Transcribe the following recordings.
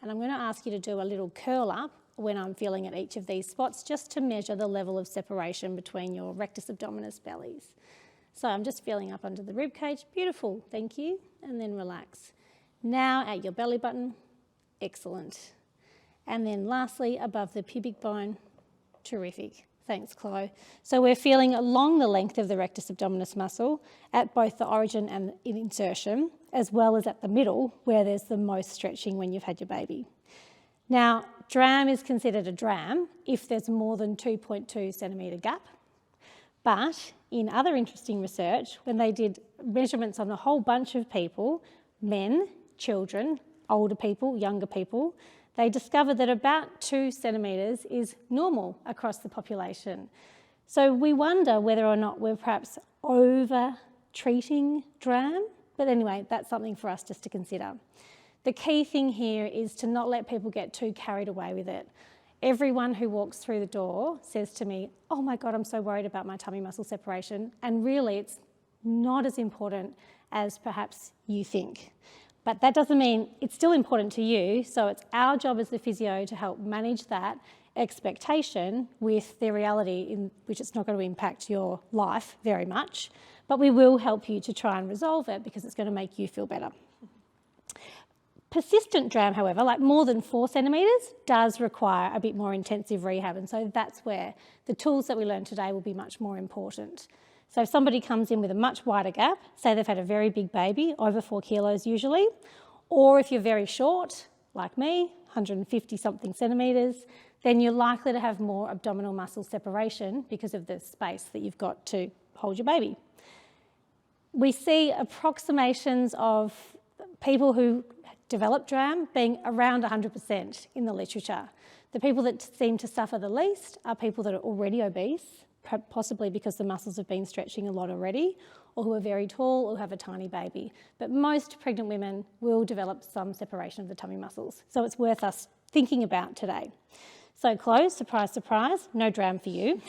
And I'm going to ask you to do a little curl up when I'm feeling at each of these spots, just to measure the level of separation between your rectus abdominis bellies. So I'm just feeling up under the rib cage. Beautiful, thank you. And then relax. Now at your belly button. Excellent. And then lastly, above the pubic bone. Terrific. Thanks, Chloe. So we're feeling along the length of the rectus abdominis muscle at both the origin and in insertion, as well as at the middle, where there's the most stretching when you've had your baby. Now, DRAM is considered a DRAM if there's more than 2.2 centimetre gap. But in other interesting research, when they did measurements on a whole bunch of people, men, children, older people, younger people, they discovered that about 2 centimetres is normal across the population. So we wonder whether or not we're perhaps over-treating DRAM. But anyway, that's something for us just to consider. The key thing here is to not let people get too carried away with it. Everyone who walks through the door says to me, oh my God, I'm so worried about my tummy muscle separation. And really, it's not as important as perhaps you think. But that doesn't mean it's still important to you, so it's our job as the physio to help manage that expectation with the reality in which it's not going to impact your life very much, but we will help you to try and resolve it because it's going to make you feel better. Persistent DRAM, however, like more than 4 centimetres, does require a bit more intensive rehab, and so that's where the tools that we learn today will be much more important. So if somebody comes in with a much wider gap, say they've had a very big baby, over 4 kilos usually, or if you're very short, like me, 150 something centimetres, then you're likely to have more abdominal muscle separation because of the space that you've got to hold your baby. We see approximations of people who develop DRAM being around 100% in the literature. The people that seem to suffer the least are people that are already obese, possibly because the muscles have been stretching a lot already, or who are very tall or have a tiny baby. But most pregnant women will develop some separation of the tummy muscles. So it's worth us thinking about today. So Chloe, surprise, surprise, no DRAM for you.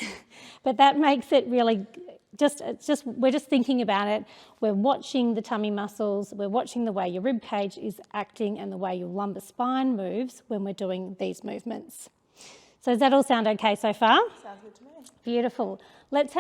But that makes it really we're just thinking about it. We're watching the tummy muscles, we're watching the way your rib cage is acting and the way your lumbar spine moves when we're doing these movements. So does that all sound okay so far? Sounds good to me. Beautiful. Let's have